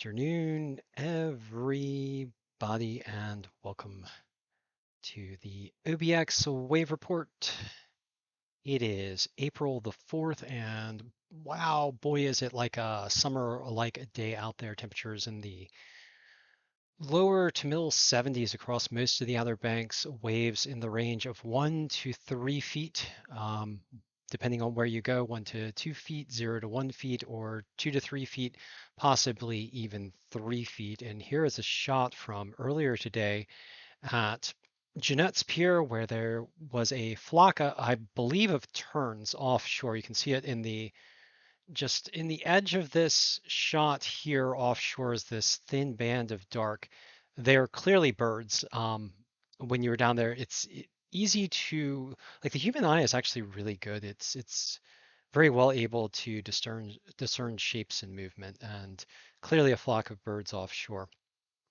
afternoon, everybody, and welcome to the OBX Wave Report. It is April the 4th, and wow, boy, is it like a summer like a day out there. Temperatures in the lower to middle 70s across most of the Outer Banks, waves in the range of 1 to 3 feet, depending on where you go, 1 to 2 feet, 0 to 1 feet, or 2 to 3 feet, possibly even 3 feet. And here is a shot from earlier today at Jeanette's Pier, where there was a flock, I believe, of terns offshore. You can see it in the just in the edge of this shot here offshore is this thin band of dark. They're clearly birds. When you're down there, it's easy to like the human eye is actually really good. It's very well able to discern shapes and movement, and clearly a flock of birds offshore.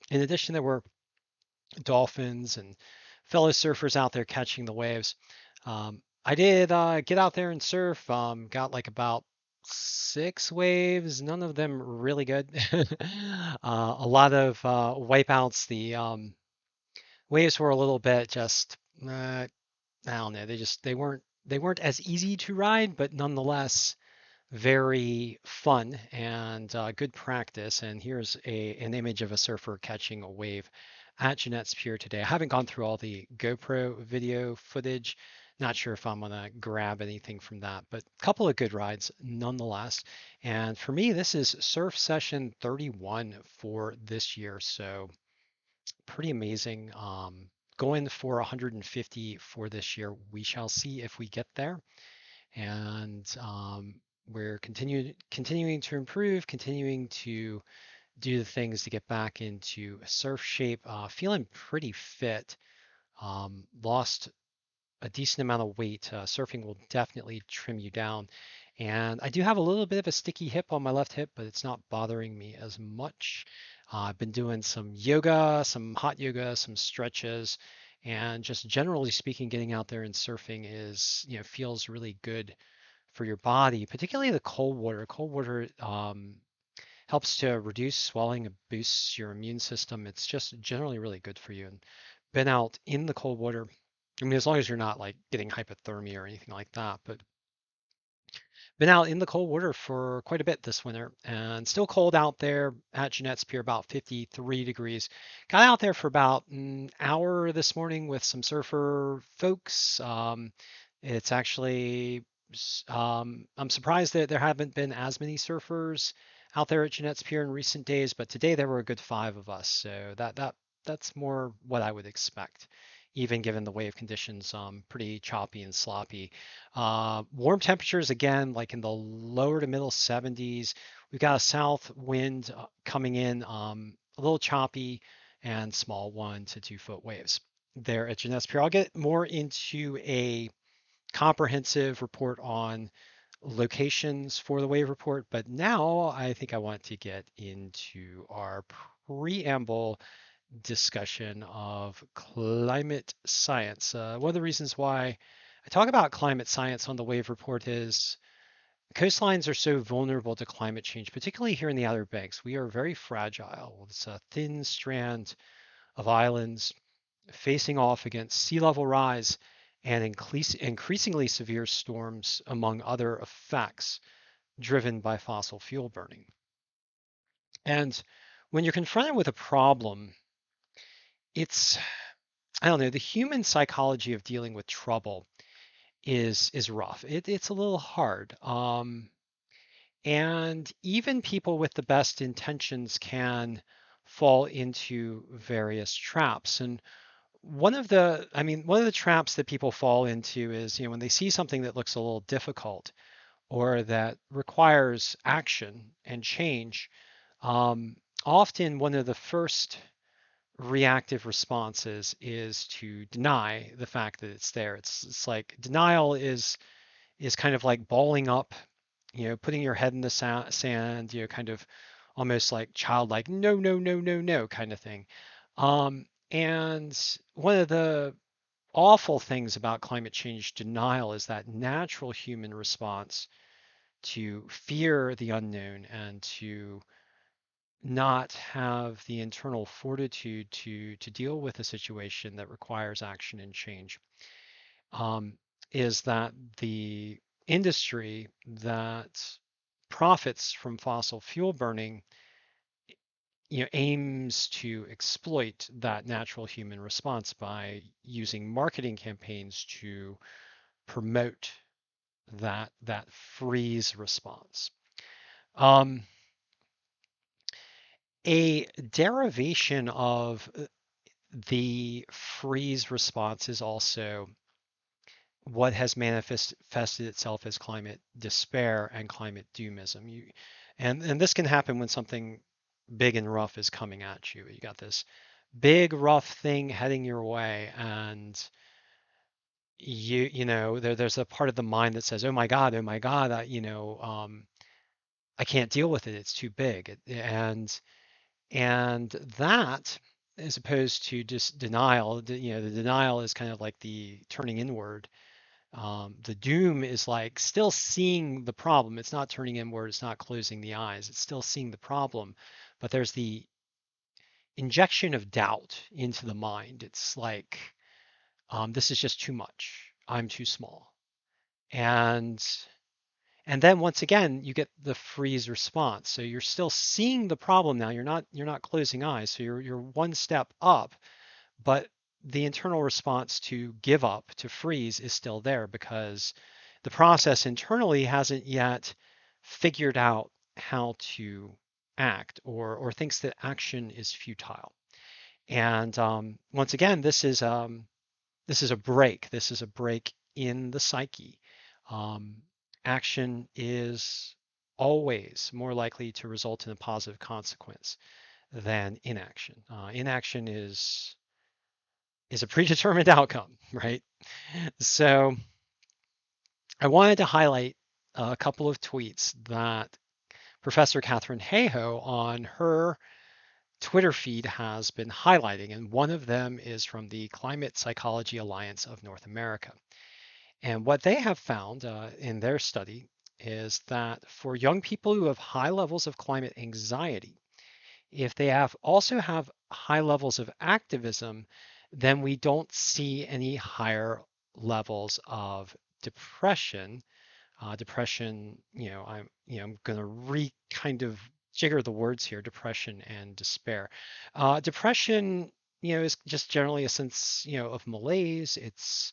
In addition, there were dolphins and fellow surfers out there catching the waves. I did get out there and surf. Got like about 6 waves, none of them really good. A lot of wipeouts. The waves were a little bit just I don't know. They weren't as easy to ride, but nonetheless very fun and good practice. And here's an image of a surfer catching a wave at Jeanette's Pier today. I haven't gone through all the GoPro video footage. Not sure if I'm gonna grab anything from that, but a couple of good rides nonetheless. And for me, this is surf session 31 for this year, so pretty amazing. Going for 150 for this year. We shall see if we get there. And we're continuing to improve, continuing to do the things to get back into surf shape. Feeling pretty fit. Lost a decent amount of weight. Surfing will definitely trim you down. And I do have a little bit of a sticky hip on my left hip, but it's not bothering me as much. I've been doing some yoga, some hot yoga, some stretches, and just generally speaking, getting out there and surfing feels really good for your body, particularly the cold water. Cold water helps to reduce swelling, it boosts your immune system. It's just generally really good for you. And been out in the cold water. I mean, as long as you're not like getting hypothermia or anything like that, but been out in the cold water for quite a bit this winter and still cold out there at Jeanette's Pier, about 53 degrees. Got out there for about an hour this morning with some surfer folks. It's actually, I'm surprised that there haven't been as many surfers out there at Jeanette's Pier in recent days, but today there were a good 5 of us. So that's more what I would expect, even given the wave conditions, pretty choppy and sloppy. Warm temperatures again, like in the lower to middle 70s. We've got a south wind coming in, a little choppy, and small 1 to 2 foot waves there at Jeunesse Pier. I'll get more into a comprehensive report on locations for the wave report, but now I think I want to get into our preamble discussion of climate science. One of the reasons why I talk about climate science on the Wave Report is coastlines are so vulnerable to climate change, particularly here in the Outer Banks. We are very fragile. It's a thin strand of islands facing off against sea level rise and increasingly severe storms, among other effects driven by fossil fuel burning. And when you're confronted with a problem, it's I don't know, the human psychology of dealing with trouble is rough. It's a little hard. And even people with the best intentions can fall into various traps. And one of the traps that people fall into is, when they see something that looks a little difficult or that requires action and change, often one of the first reactive responses is to deny the fact that it's there. It's like denial is kind of like balling up, putting your head in the sand, kind of almost like childlike, no, no, no, no, no kind of thing. And one of the awful things about climate change denial is that natural human response to fear the unknown and to not have the internal fortitude to deal with a situation that requires action and change, um, is that the industry that profits from fossil fuel burning, aims to exploit that natural human response by using marketing campaigns to promote that freeze response. Um, a derivation of the freeze response is also what has manifested itself as climate despair and climate doomism. And this can happen when something big and rough is coming at you. You got this big rough thing heading your way, and there's a part of the mind that says, oh my God, I can't deal with it. It's too big. And that, as opposed to just denial, the denial is kind of like the turning inward. The doom is like still seeing the problem. It's not turning inward. It's not closing the eyes. It's still seeing the problem, but there's the injection of doubt into the mind. It's like, this is just too much. I'm too small. And and then once again, you get the freeze response. So you're still seeing the problem now. You're not closing eyes. So you're one step up, but the internal response to give up, to freeze, is still there because the process internally hasn't yet figured out how to act, or thinks that action is futile. And once again, this is a break. This is a break in the psyche. Um, Action is always more likely to result in a positive consequence than inaction. Inaction is a predetermined outcome, right? So I wanted to highlight a couple of tweets that Professor Catherine Hayhoe on her Twitter feed has been highlighting, and one of them is from the Climate Psychology Alliance of North America. And what they have found in their study is that for young people who have high levels of climate anxiety, if they also have high levels of activism, then we don't see any higher levels of depression. Depression, I'm going to kind of jigger the words here: depression and despair. Depression, is just generally a sense, of malaise. It's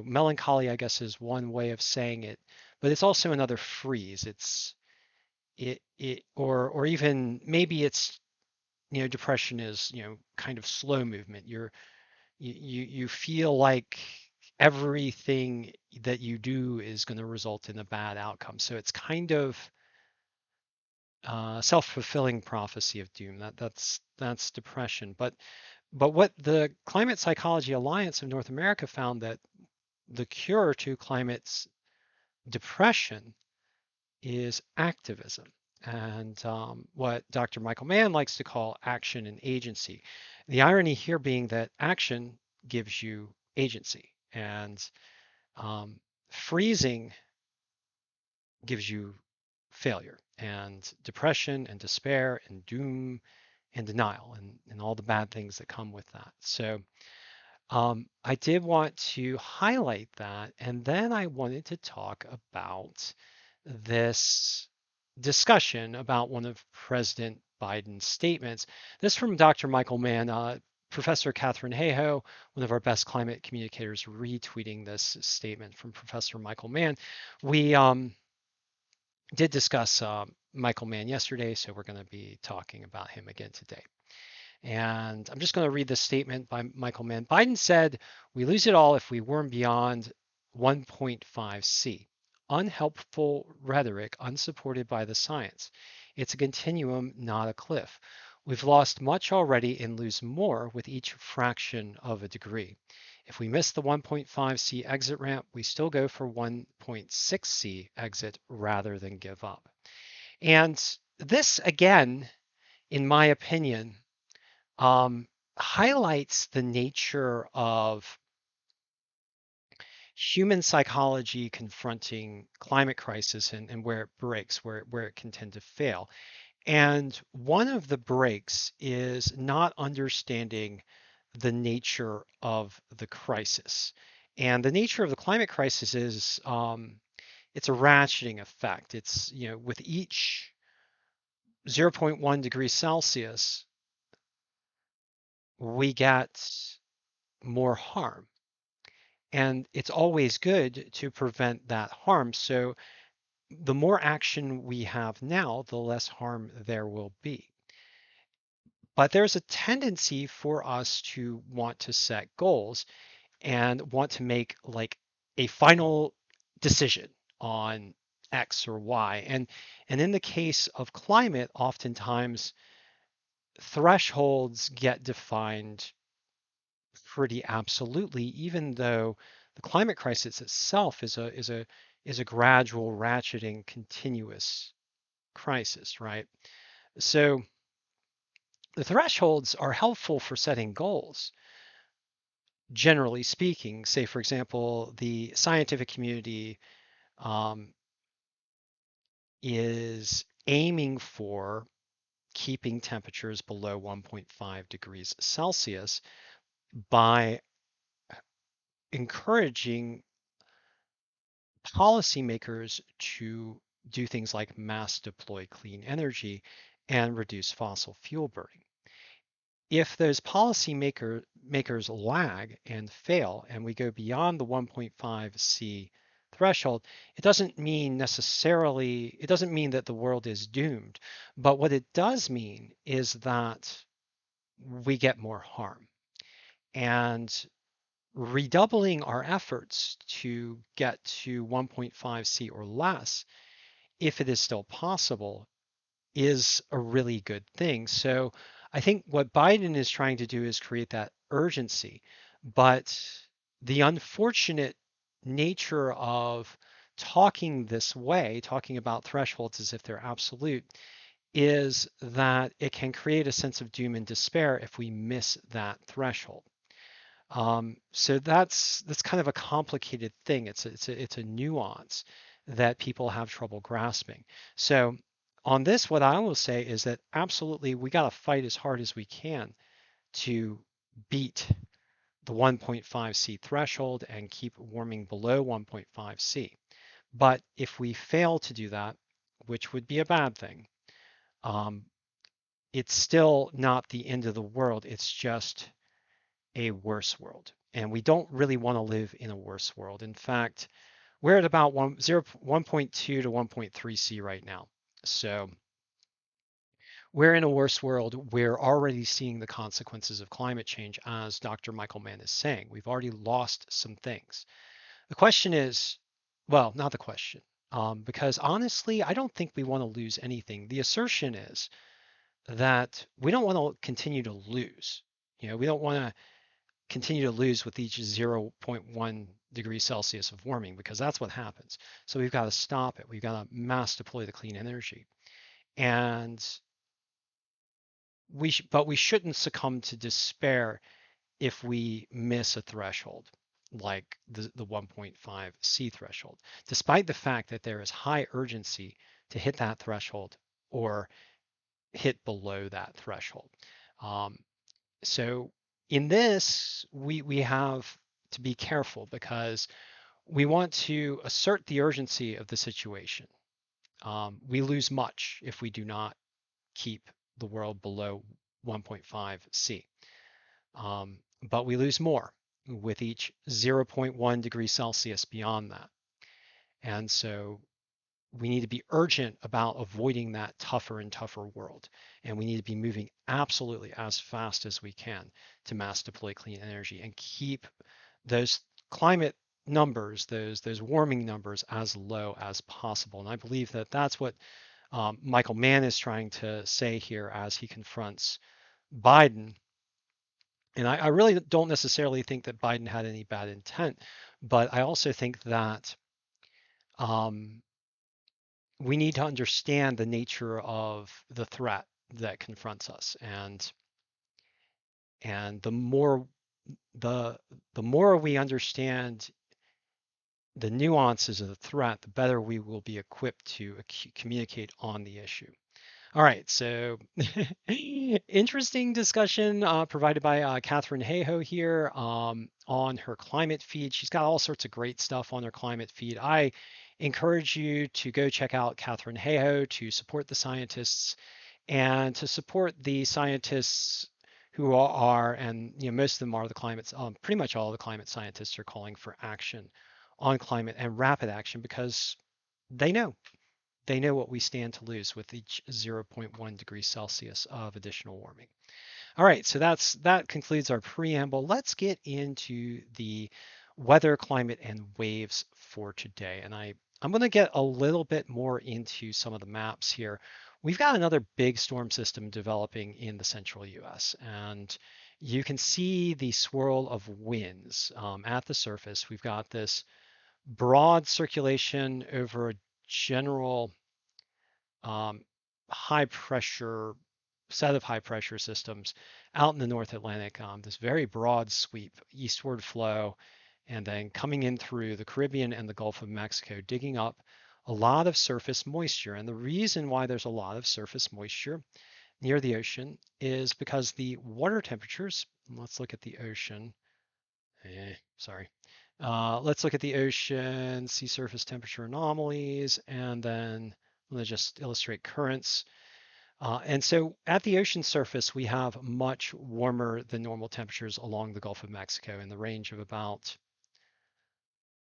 melancholy, I guess, is one way of saying it, but it's also another freeze. Or even maybe it's, depression is, kind of slow movement. You feel like everything that you do is going to result in a bad outcome. So it's kind of self-fulfilling prophecy of doom. That's depression. But what the Climate Psychology Alliance of North America found, that the cure to climate depression is activism, and what Dr. Michael Mann likes to call action and agency. The irony here being that action gives you agency, and freezing gives you failure, and depression and despair and doom and denial, and all the bad things that come with that. So I did want to highlight that, and then I wanted to talk about this discussion about one of President Biden's statements. This from Dr. Michael Mann, Professor Catherine Hayhoe, one of our best climate communicators, retweeting this statement from Professor Michael Mann. We did discuss Michael Mann yesterday, so we're going to be talking about him again today. And I'm just going to read this statement by Michael Mann. Biden said, "We lose it all if we worm beyond 1.5C. Unhelpful rhetoric unsupported by the science. It's a continuum, not a cliff. We've lost much already and lose more with each fraction of a degree. If we miss the 1.5C exit ramp, we still go for 1.6C exit rather than give up." And this, again, in my opinion, highlights the nature of human psychology confronting climate crisis, and where it breaks, where it can tend to fail. And one of the breaks is not understanding the nature of the crisis. And the nature of the climate crisis is it's a ratcheting effect. It's, with each zero point 0.1 degrees Celsius, we get more harm. And it's always good to prevent that harm. So the more action we have now, the less harm there will be. But there's a tendency for us to want to set goals and want to make like a final decision on X or Y. And in the case of climate, oftentimes thresholds get defined pretty absolutely, even though the climate crisis itself is a gradual ratcheting continuous crisis, right? So the thresholds are helpful for setting goals, generally speaking. Say, for example, the scientific community um, is aiming for keeping temperatures below 1.5 degrees Celsius by encouraging policymakers to do things like mass deploy clean energy and reduce fossil fuel burning. If those makers lag and fail and we go beyond the 1.5 C threshold, it doesn't mean that the world is doomed. But what it does mean is that we get more harm. And redoubling our efforts to get to 1.5 C or less, if it is still possible, is a really good thing. So I think what Biden is trying to do is create that urgency. But the unfortunate nature of talking this way, talking about thresholds as if they're absolute, is that it can create a sense of doom and despair if we miss that threshold. So that's kind of a complicated thing. It's a nuance that people have trouble grasping. So on this, what I will say is that absolutely we got to fight as hard as we can to beat the 1.5 C threshold and keep warming below 1.5 C. But if we fail to do that, which would be a bad thing, um, it's still not the end of the world. It's just a worse world. And we don't really want to live in a worse world. In fact, we're at about 1.2 to 1.3 C right now. So we're in a worse world. We're already seeing the consequences of climate change, as Dr. Michael Mann is saying. We've already lost some things. The question is, well, not the question, because honestly, I don't think we want to lose anything. The assertion is that we don't want to continue to lose. We don't want to continue to lose with each zero point 0.1 degrees Celsius of warming, because that's what happens. So we've got to stop it. We've got to mass deploy the clean energy. And but we shouldn't succumb to despair if we miss a threshold like the 1.5 C threshold, despite the fact that there is high urgency to hit that threshold or hit below that threshold. Um, so in this, we have to be careful because we want to assert the urgency of the situation. We lose much if we do not keep the world below 1.5 C. But we lose more with each zero point 0.1 degrees Celsius beyond that. And so we need to be urgent about avoiding that tougher and tougher world. And we need to be moving absolutely as fast as we can to mass deploy clean energy and keep those climate numbers, those warming numbers, as low as possible. And I believe that that's what Michael Mann is trying to say here as he confronts Biden. And I really don't necessarily think that Biden had any bad intent, but I also think that um, we need to understand the nature of the threat that confronts us, and the the more we understand the nuances of the threat, the better we will be equipped to communicate on the issue. All right, so interesting discussion provided by Catherine Hayhoe here on her climate feed. She's got all sorts of great stuff on her climate feed. I encourage you to go check out Catherine Hayhoe to support the scientists and to support the scientists who are, and most of them are the climates. Pretty much all the climate scientists are calling for action on climate and rapid action because they know they know what we stand to lose with each zero point 0.1 degrees Celsius of additional warming. All right, so that concludes our preamble. Let's get into the weather, climate, and waves for today. And I'm going to get a little bit more into some of the maps here. We've got another big storm system developing in the central US, and you can see the swirl of winds at the surface. We've got this broad circulation over a general um, high pressure set of high pressure systems out in the North Atlantic, this very broad sweep, eastward flow, and then coming in through the Caribbean and the Gulf of Mexico, digging up a lot of surface moisture. And the reason why there's a lot of surface moisture near the ocean is because the water temperatures, let's look at the ocean. Sorry. Let's look at the ocean, sea surface temperature anomalies, and then let's just illustrate currents. And so at the ocean surface, we have much warmer than normal temperatures along the Gulf of Mexico in the range of about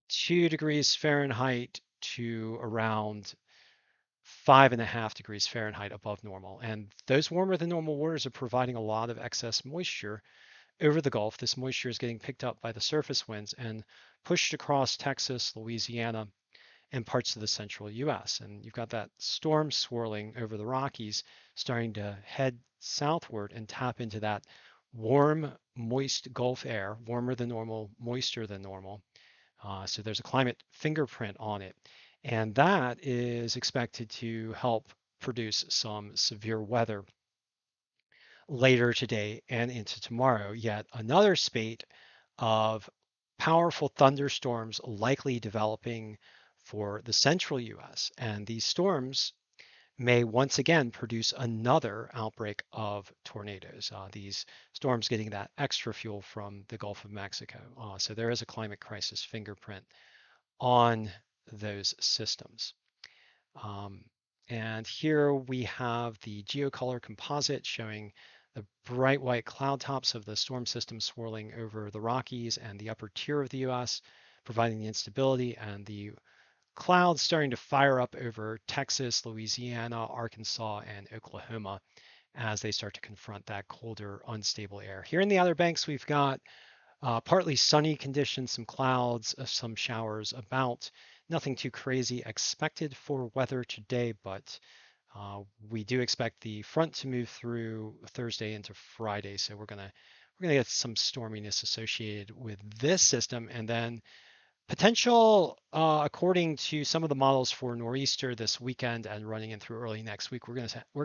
2 degrees Fahrenheit to around 5.5 degrees Fahrenheit above normal. And those warmer than normal waters are providing a lot of excess moisture over the Gulf. This moisture is getting picked up by the surface winds and pushed across Texas, Louisiana, and parts of the central US. And you've got that storm swirling over the Rockies, starting to head southward and tap into that warm, moist Gulf air, warmer than normal, moister than normal. So there's a climate fingerprint on it. And that is expected to help produce some severe weather later today and into tomorrow. Yet another spate of powerful thunderstorms likely developing for the central US. And these storms may once again produce another outbreak of tornadoes. These storms getting that extra fuel from the Gulf of Mexico. So there is a climate crisis fingerprint on those systems. Um, and here we have the geocolor composite showing the bright white cloud tops of the storm system swirling over the Rockies and the upper tier of the US, providing the instability, and the clouds starting to fire up over Texas, Louisiana, Arkansas, and Oklahoma as they start to confront that colder, unstable air. Here in the Outer Banks, we've got partly sunny conditions, some clouds, some showers about. Nothing too crazy expected for weather today, but we do expect the front to move through Thursday into Friday, so we're gonna get some storminess associated with this system, and then potential, according to some of the models for nor'easter this weekend and running in through early next week. We're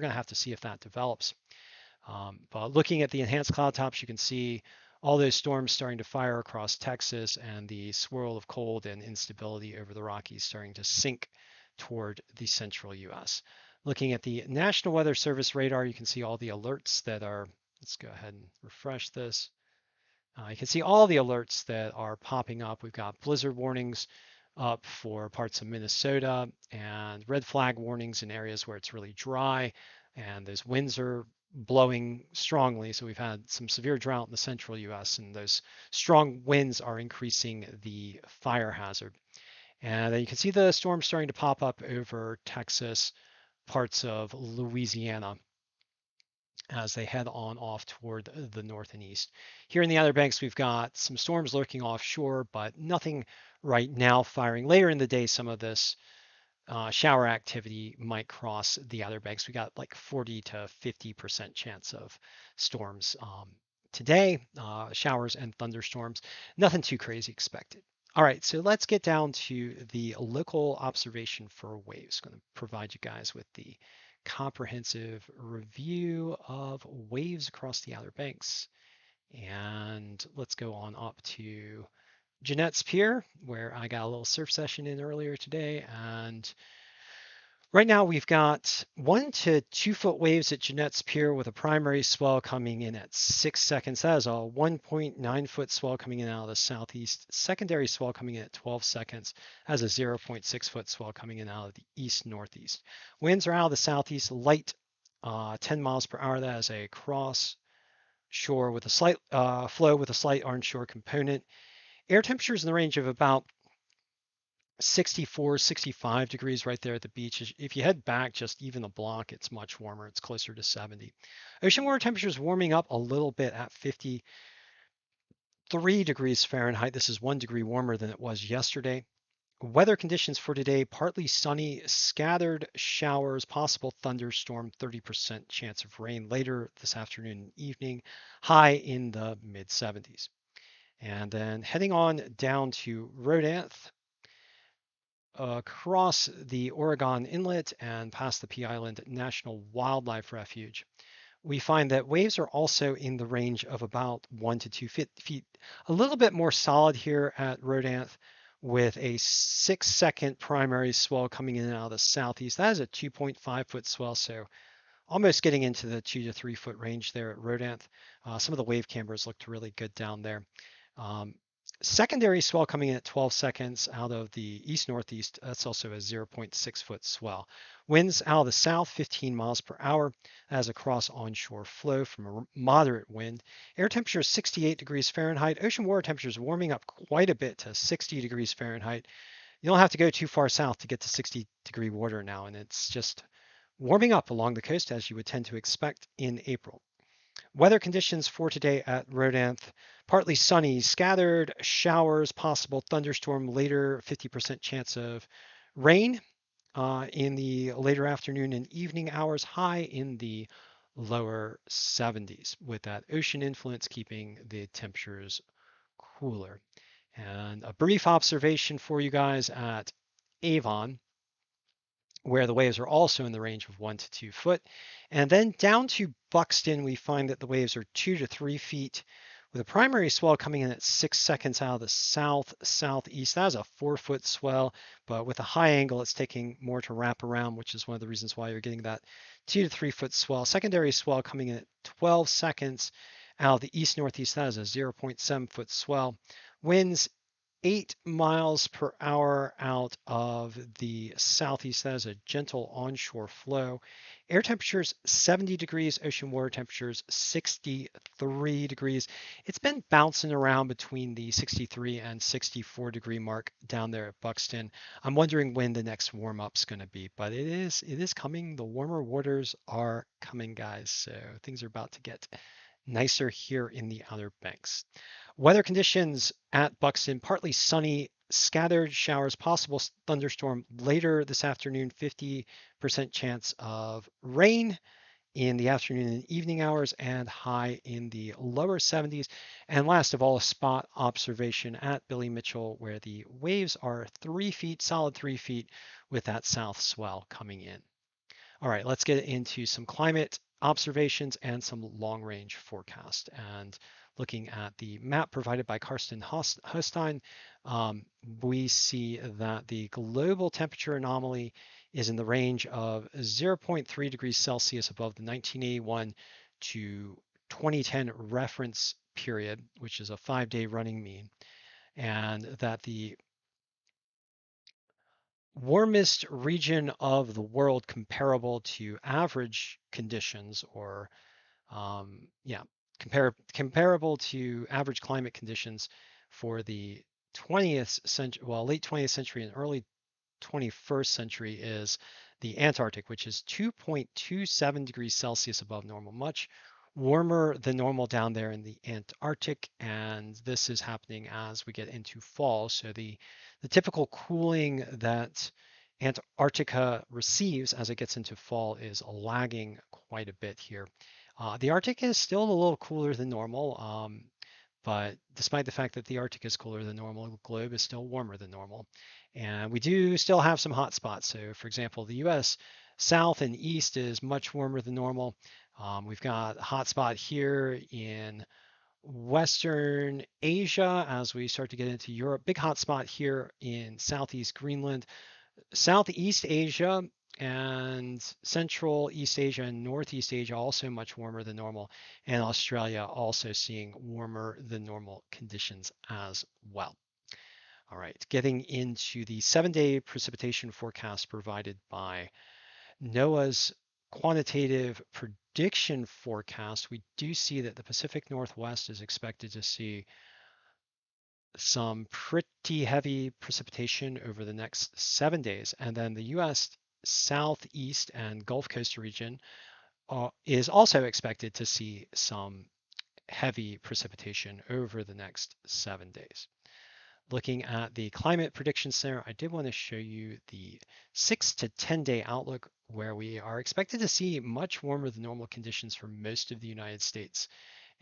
gonna have to see if that develops. But looking at the enhanced cloud tops, you can see all those storms starting to fire across Texas and the swirl of cold and instability over the Rockies starting to sink toward the central US. Looking at the National Weather Service radar, you can see all the alerts that are, let's go ahead and refresh this. You can see all the alerts that are popping up. We've got blizzard warnings up for parts of Minnesota and red flag warnings in areas where it's really dry and those winds are blowing strongly. So we've had some severe drought in the central US, and those strong winds are increasing the fire hazard. And then you can see the storm starting to pop up over Texas, parts of Louisiana as they head on off toward the north and east. Here in the Outer Banks, we've got some storms lurking offshore, but nothing right now firing. Later in the day, some of this shower activity might cross the Outer Banks. We got like 40 to 50% chance of storms today, showers and thunderstorms. Nothing too crazy expected. All right, so let's get down to the local observation for waves. I'm going to provide you guys with the comprehensive review of waves across the Outer Banks. And let's go on up to Jeanette's Pier, where I got a little surf session in earlier today. And Right now, we've got 1 to 2 foot waves at Jeanette's Pier with a primary swell coming in at 6 seconds. That is a 1.9 foot swell coming in out of the southeast. Secondary swell coming in at 12 seconds. Has a 0.6 foot swell coming in out of the east northeast. Winds are out of the southeast, light, 10 miles per hour. That is a cross shore with a slight flow with a slight onshore component. Air temperatures in the range of about 64, 65 degrees right there at the beach. If you head back just even the block, it's much warmer. It's closer to 70. Ocean water temperatures warming up a little bit at 53 degrees Fahrenheit. This is 1 degree warmer than it was yesterday. Weather conditions for today, partly sunny, scattered showers, possible thunderstorm, 30% chance of rain later this afternoon and evening, high in the mid 70s. And then heading on down to Rodanth, across the Oregon Inlet and past the Pea Island National Wildlife Refuge, we find that waves are also in the range of about 1 to 2 feet, a little bit more solid here at Rodanth with a 6 second primary swell coming in and out of the southeast. That is a 2.5 foot swell, so almost getting into the 2 to 3 foot range there at Rodanth. Some of the wave cameras looked really good down there. Um, Secondary swell coming in at 12 seconds out of the east northeast. That's also a 0.6 foot swell. Winds out of the south 15 miles per hour as a cross onshore flow from a moderate wind. Air temperature is 68 degrees Fahrenheit. Ocean water temperature is warming up quite a bit to 60 degrees Fahrenheit. You don't have to go too far south to get to 60-degree water now, and it's just warming up along the coast as you would tend to expect in April. Weather conditions for today at Rodanth, partly sunny, scattered showers, possible thunderstorm later, 50% chance of rain in the later afternoon and evening hours, high in the lower 70s, with that ocean influence keeping the temperatures cooler. And a brief observation for you guys at Avon, where the waves are also in the range of 1 to 2 foot. And then down to Buxton, we find that the waves are 2 to 3 feet, with a primary swell coming in at 6 seconds out of the southeast. That is a 4 foot swell, but with a high angle, it's taking more to wrap around, which is one of the reasons why you're getting that 2 to 3 foot swell. Secondary swell coming in at 12 seconds out of the east northeast. That is a 0.7 foot swell. Winds 8 miles per hour out of the southeast. That is a gentle onshore flow. Air temperatures 70 degrees, ocean water temperatures 63 degrees. It's been bouncing around between the 63 and 64 degree mark down there at Buxton. I'm wondering when the next warm up's going to be, but it is coming. The warmer waters are coming, guys. So things are about to get nicer here in the Outer Banks. Weather conditions at Buxton, partly sunny, scattered showers, possible thunderstorm later this afternoon, 50% chance of rain in the afternoon and evening hours, and high in the lower 70s. And last of all, a spot observation at Billy Mitchell, where the waves are 3 feet, solid 3 feet, with that south swell coming in. All right, let's get into some climate observations and some long range forecast. And looking at the map provided by Karsten Hostein, we see that the global temperature anomaly is in the range of 0.3 degrees Celsius above the 1981 to 2010 reference period, which is a 5-day running mean, and that the warmest region of the world comparable to average conditions, or yeah, comparable to average climate conditions for the 20th century, well, late 20th century and early 21st century, is the Antarctic, which is 2.27 degrees Celsius above normal, much warmer than normal down there in the Antarctic. And this is happening as we get into fall. So the typical cooling that Antarctica receives as it gets into fall is lagging quite a bit here. The Arctic is still a little cooler than normal, but despite the fact that the Arctic is cooler than normal, the globe is still warmer than normal. And we do still have some hot spots. So, for example, the US south and east is much warmer than normal. We've got a hot spot here in Western Asia as we start to get into Europe. Big hot spot here in Southeast Greenland. Southeast Asia and Central East Asia and Northeast Asia also much warmer than normal, and Australia also seeing warmer than normal conditions as well. All right, getting into the 7-day precipitation forecast provided by NOAA's quantitative prediction forecast, we do see that the Pacific Northwest is expected to see some pretty heavy precipitation over the next 7 days. And then the US Southeast and Gulf Coast region is also expected to see some heavy precipitation over the next 7 days. Looking at the climate prediction center, I did want to show you the 6 to 10-day outlook where we are expected to see much warmer than normal conditions for most of the United States.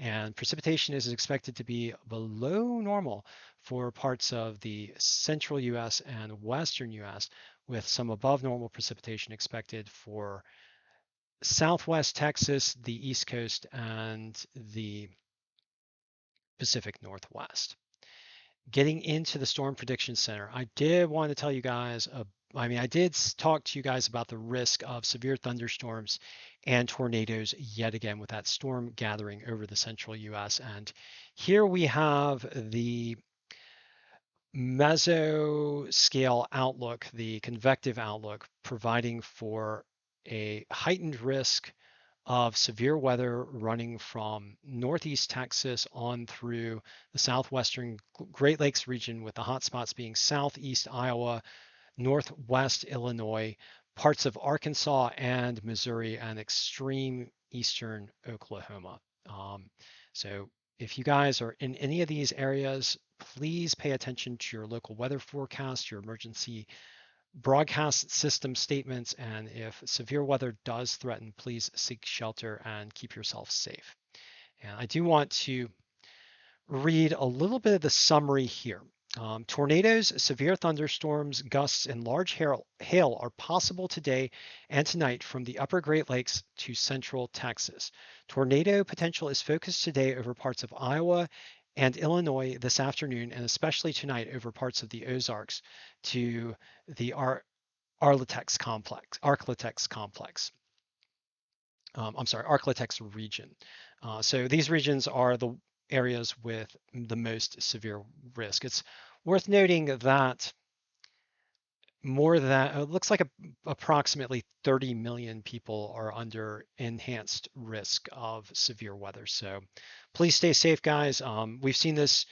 And precipitation is expected to be below normal for parts of the central US and western US, with some above normal precipitation expected for southwest Texas, the East Coast, and the Pacific Northwest. Getting into the Storm Prediction Center, I did want to tell you guys, I did talk to you guys about the risk of severe thunderstorms and tornadoes yet again with that storm gathering over the central US. And here we have the mesoscale outlook, the convective outlook, providing for a heightened risk of severe weather running from northeast Texas on through the southwestern Great Lakes region, with the hotspots being southeast Iowa, northwest Illinois, parts of Arkansas and Missouri, and extreme eastern Oklahoma. So if you guys are in any of these areas, please pay attention to your local weather forecast, your emergency broadcast system statements, and if severe weather does threaten, please seek shelter and keep yourself safe. And I do want to read a little bit of the summary here. Tornadoes, severe thunderstorms, gusts, and large hail are possible today and tonight from the upper Great Lakes to central Texas. Tornado potential is focused today over parts of Iowa and Illinois this afternoon, and especially tonight over parts of the Ozarks to the Arklatex complex. Arklatex region. So these regions are the areas with the most severe risk. It's worth noting that more than it looks like approximately 30 million people are under enhanced risk of severe weather. So please stay safe, guys. We've seen this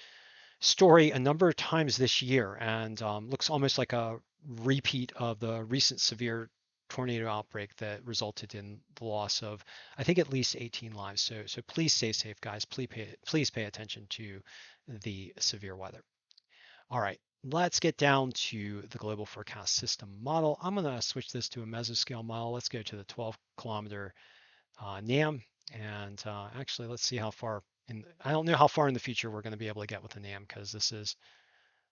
story a number of times this year, and looks almost like a repeat of the recent severe tornado outbreak that resulted in the loss of, I think, at least 18 lives. So please stay safe, guys. Please pay attention to the severe weather. All right, let's get down to the global forecast system model. I'm going to switch this to a mesoscale model. Let's go to the 12-kilometer NAM, and actually, let's see how far I don't know how far in the future we're going to be able to get with the NAM, because this is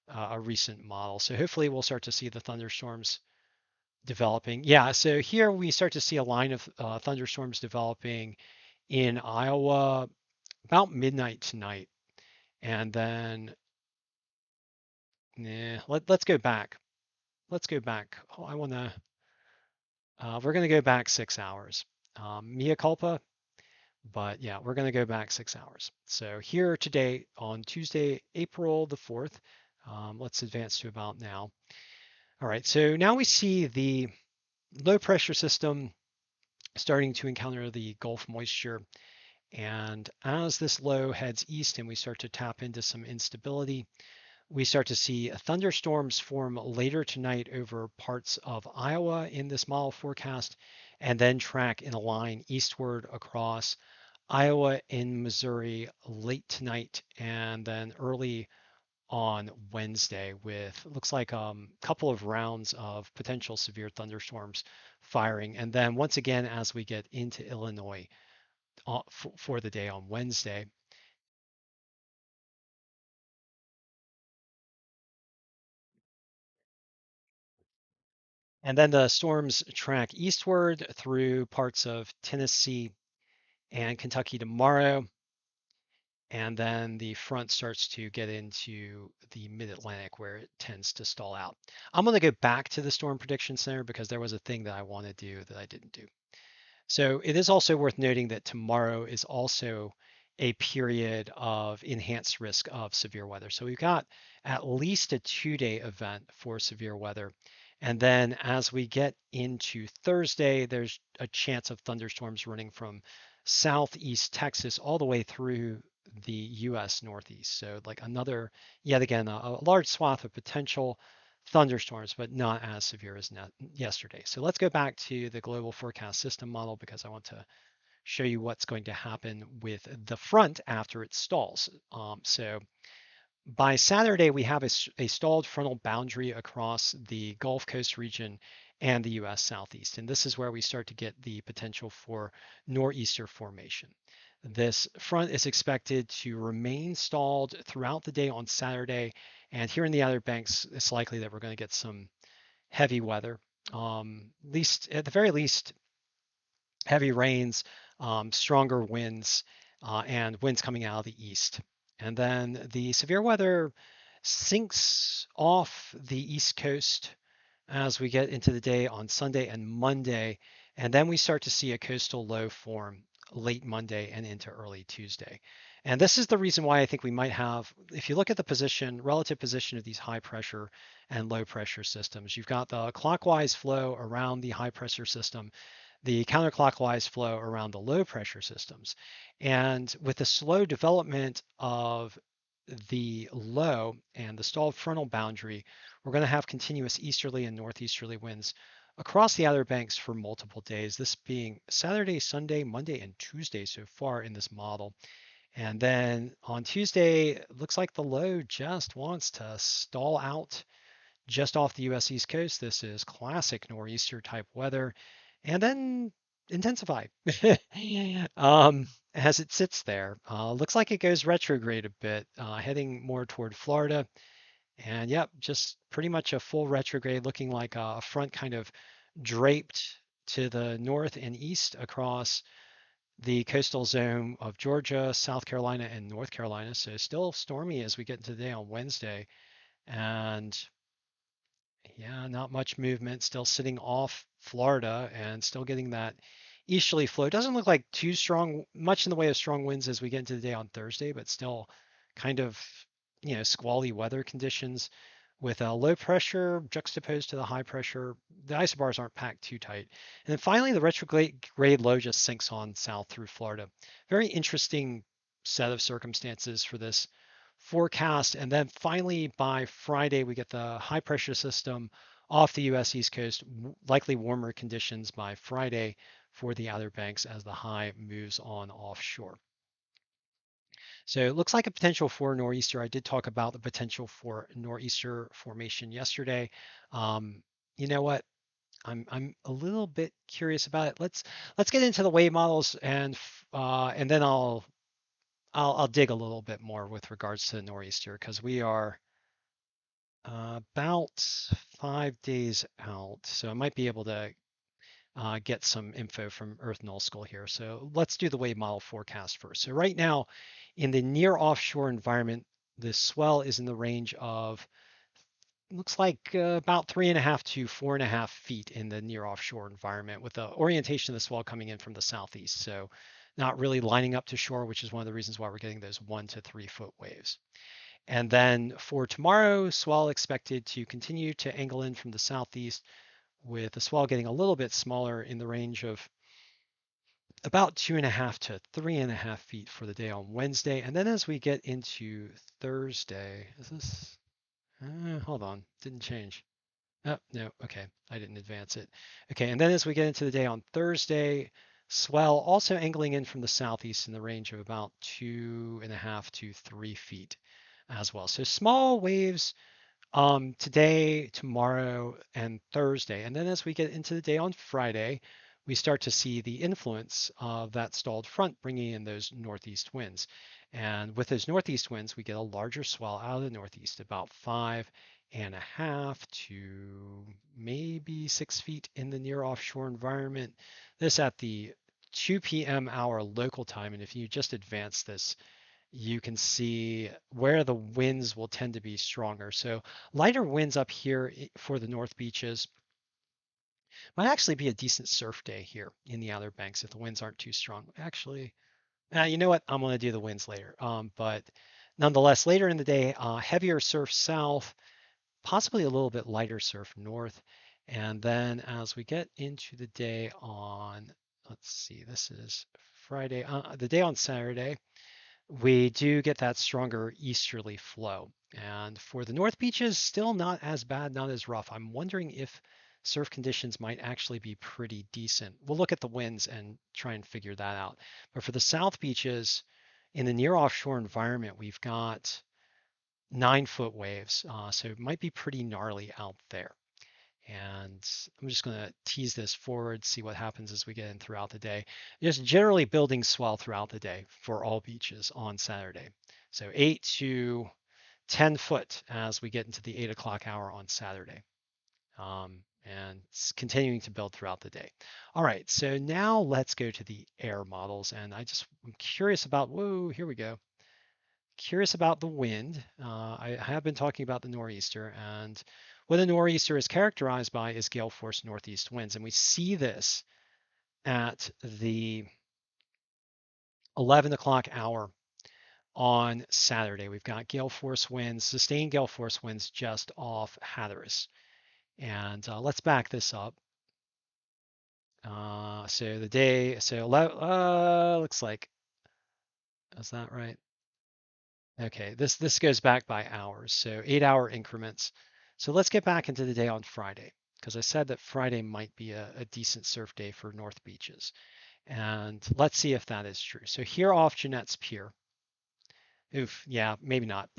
a recent model. So hopefully we'll start to see the thunderstorms developing. Yeah, so here we start to see a line of thunderstorms developing in Iowa about midnight tonight. And then, let's go back. Let's go back. Oh, we're going to go back 6 hours. Mea culpa, but yeah, we're going to go back 6 hours. So here today on Tuesday, April the 4th, let's advance to about now. All right, so now we see the low pressure system starting to encounter the Gulf moisture. And as this low heads east and we start to tap into some instability, we start to see thunderstorms form later tonight over parts of Iowa in this model forecast, and then track in a line eastward across Iowa and Missouri late tonight, and then early on Wednesday, with looks like a couple of rounds of potential severe thunderstorms firing. And then once again, as we get into Illinois for the day on Wednesday. And then the storms track eastward through parts of Tennessee and Kentucky tomorrow. and then the front starts to get into the mid-Atlantic where it tends to stall out. I'm going to go back to the Storm Prediction Center because there was a thing that I want to do that I didn't do. So it is also worth noting that tomorrow is also a period of enhanced risk of severe weather. So we've got at least a 2-day event for severe weather. And then as we get into Thursday, there's a chance of thunderstorms running from southeast Texas all the way through the US Northeast. So like another, yet again, a large swath of potential thunderstorms, but not as severe as yesterday. So let's go back to the global forecast system model because I want to show you what's going to happen with the front after it stalls. So by Saturday, we have a stalled frontal boundary across the Gulf Coast region and the US Southeast. And this is where we start to get the potential for nor'easter formation. This front is expected to remain stalled throughout the day on Saturday. And here in the Outer Banks, it's likely that we're going to get some heavy weather. At the very least, heavy rains, stronger winds, and winds coming out of the east. And then the severe weather sinks off the east coast as we get into the day on Sunday and Monday. And then we start to see a coastal low form late Monday and into early Tuesday. And this is the reason why I think we might have, if you look at the position, relative position of these high pressure and low pressure systems, you've got the clockwise flow around the high pressure system, the counterclockwise flow around the low pressure systems. And with the slow development of the low and the stalled frontal boundary, we're going to have continuous easterly and northeasterly winds across the Outer Banks for multiple days, this being Saturday, Sunday, Monday, and Tuesday so far in this model. And then on Tuesday, it looks like the low just wants to stall out just off the US East Coast. This is classic nor'easter type weather, and then intensify as it sits there. Looks like it goes retrograde a bit, heading more toward Florida. And yep, just pretty much a full retrograde, looking like a front kind of draped to the north and east across the coastal zone of Georgia, South Carolina, and North Carolina. So still stormy as we get into the day on Wednesday. And yeah, not much movement. Still sitting off Florida and still getting that easterly flow. Doesn't look like too strong, much in the way of strong winds as we get into the day on Thursday, but still kind of, squally weather conditions with a low pressure juxtaposed to the high pressure. The isobars aren't packed too tight. And then finally, the retrograde low just sinks on south through Florida. Very interesting set of circumstances for this forecast. And then finally, by Friday, we get the high pressure system off the US East Coast, likely warmer conditions by Friday for the Outer Banks as the high moves on offshore. So it looks like a potential for nor'easter. I did talk about the potential for nor'easter formation yesterday. You know what? I'm a little bit curious about it. Let's get into the wave models and then I'll dig a little bit more with regards to the nor'easter because we are about 5 days out, so I might be able to get some info from Earth Null School here. So let's do the wave model forecast first. So right now, in the near offshore environment, the swell is in the range of looks like about 3.5 to 4.5 feet in the near offshore environment, with the orientation of the swell coming in from the southeast. So not really lining up to shore, which is one of the reasons why we're getting those 1 to 3 foot waves. And then for tomorrow, swell expected to continue to angle in from the southeast, with the swell getting a little bit smaller in the range of about 2.5 to 3.5 feet for the day on Wednesday. And then as we get into Thursday, is this? Hold on, didn't change. Oh, no, okay, I didn't advance it. Okay, and then as we get into the day on Thursday, swell also angling in from the southeast in the range of about 2.5 to 3 feet as well. So small waves today, tomorrow, and Thursday. And then as we get into the day on Friday, we start to see the influence of that stalled front bringing in those northeast winds. And with those northeast winds, we get a larger swell out of the northeast, about 5.5 to maybe 6 feet in the near offshore environment. This at the 2 p.m. hour local time. And if you just advance this, you can see where the winds will tend to be stronger. So lighter winds up here for the North Beaches. Might actually be a decent surf day here in the Outer Banks if the winds aren't too strong. Actually, you know what? I'm going to do the winds later. But nonetheless, later in the day, heavier surf south, possibly a little bit lighter surf north. And then as we get into the day on, let's see, this is Friday, the day on Saturday, we do get that stronger easterly flow. And for the North Beaches, still not as bad, not as rough. I'm wondering if surf conditions might actually be pretty decent. We'll look at the winds and try and figure that out. But for the South Beaches, in the near offshore environment, we've got 9-foot waves. So it might be pretty gnarly out there. And I'm just going to tease this forward, see what happens as we get in throughout the day. Just generally building swell throughout the day for all beaches on Saturday. So 8 to 10 foot as we get into the 8 o'clock hour on Saturday. And it's continuing to build throughout the day. All right, so now let's go to the air models. And I'm curious about, whoa, here we go. Curious about the wind. I have been talking about the nor'easter, and what a nor'easter is characterized by is gale force northeast winds. And we see this at the 11 o'clock hour on Saturday. We've got gale force winds, sustained gale force winds just off Hatteras. And let's back this up. So the day, so looks like, is that right? Okay, this goes back by hours, so 8-hour increments. So let's get back into the day on Friday, because I said that Friday might be a decent surf day for North Beaches. And let's see if that is true. So here off Jeanette's Pier, oof, yeah, maybe not.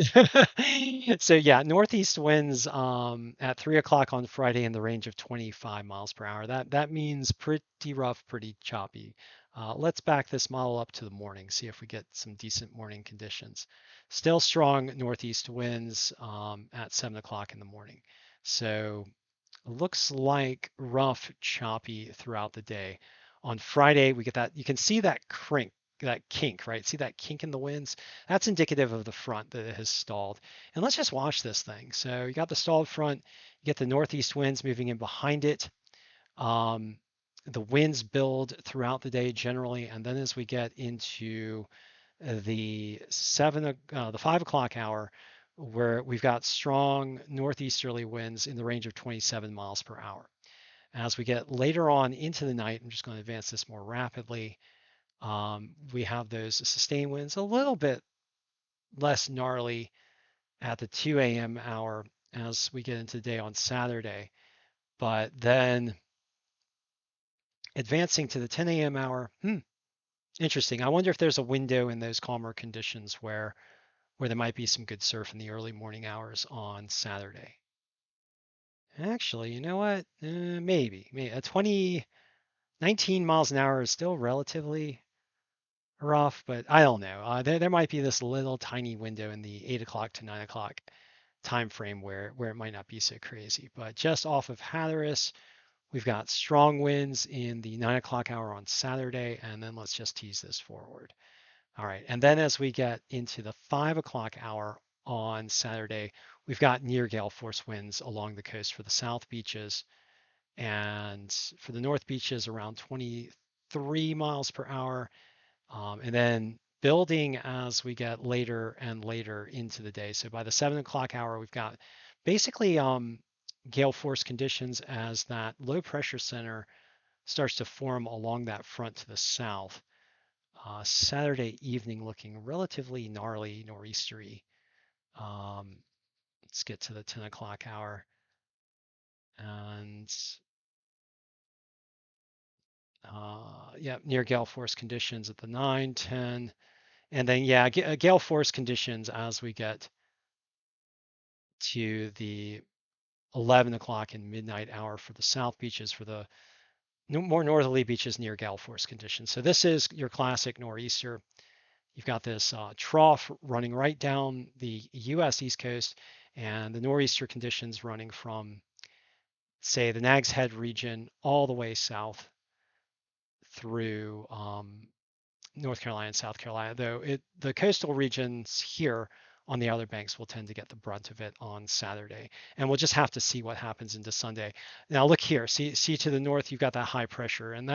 So yeah, northeast winds at 3 o'clock on Friday in the range of 25 miles per hour. That means pretty rough, pretty choppy. Let's back this model up to the morning, see if we get some decent morning conditions. Still strong northeast winds at 7 o'clock in the morning. So looks like rough, choppy throughout the day. On Friday, we get that, you can see that kink, right? See that kink in the winds? That's indicative of the front that it has stalled. And let's just watch this thing. So you got the stalled front, you get the northeast winds moving in behind it. The winds build throughout the day generally, and then as we get into the 5 o'clock hour, where we've got strong northeasterly winds in the range of 27 miles per hour. As we get later on into the night, I'm just going to advance this more rapidly. We have those sustained winds a little bit less gnarly at the 2 a.m. hour as we get into the day on Saturday. But then advancing to the 10 a.m. hour, interesting. I wonder if there's a window in those calmer conditions where there might be some good surf in the early morning hours on Saturday. Actually, you know what? Maybe. A 19 miles an hour is still relatively rough, but I don't know. There might be this little tiny window in the 8 o'clock to 9 o'clock time frame where it might not be so crazy. But just off of Hatteras, we've got strong winds in the 9 o'clock hour on Saturday, and then let's just tease this forward. All right, and then as we get into the 5 o'clock hour on Saturday, we've got near gale force winds along the coast for the south beaches, and for the north beaches around 23 miles per hour. And then building as we get later and later into the day. So by the 7 o'clock hour, we've got basically gale force conditions as that low pressure center starts to form along that front to the south. Saturday evening looking relatively gnarly, nor'eastery. Let's get to the 10 o'clock hour. And yeah, near gale force conditions at the 9, 10, and then yeah, gale force conditions as we get to the 11 o'clock and midnight hour for the south beaches, for the more northerly beaches near gale force conditions. So this is your classic nor'easter. You've got this trough running right down the U.S. East Coast, and the nor'easter conditions running from, say, the Nags Head region all the way south through North Carolina and South Carolina, though the coastal regions here on the Outer Banks will tend to get the brunt of it on Saturday. And we'll just have to see what happens into Sunday. Now look here, see to the north, you've got that high pressure, and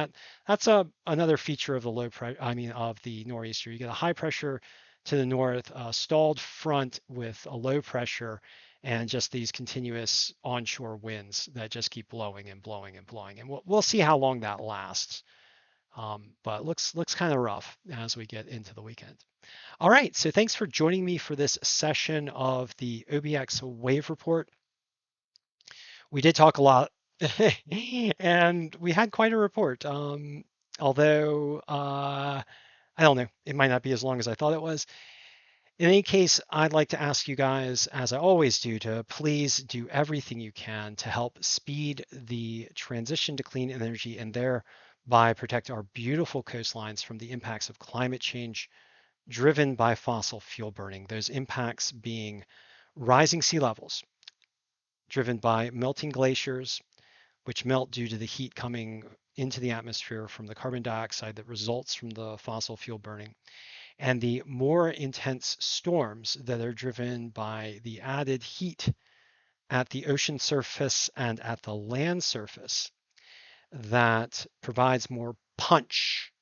that's another feature of the of the nor'easter. You get a high pressure to the north, stalled front with a low pressure, and just these continuous onshore winds that just keep blowing and blowing and blowing. And we'll see how long that lasts. But looks kind of rough as we get into the weekend. All right, so thanks for joining me for this session of the OBX Wave Report. We did talk a lot, and we had quite a report. Although I don't know, it might not be as long as I thought it was. In any case, I'd like to ask you guys, as I always do, to please do everything you can to help speed the transition to clean energy and thereby protect our beautiful coastlines from the impacts of climate change driven by fossil fuel burning. Those impacts being rising sea levels driven by melting glaciers, which melt due to the heat coming into the atmosphere from the carbon dioxide that results from the fossil fuel burning, and the more intense storms that are driven by the added heat at the ocean surface and at the land surface that provides more punch,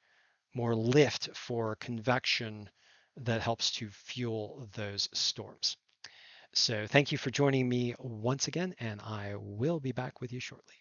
more lift for convection that helps to fuel those storms. So thank you for joining me once again, and I will be back with you shortly.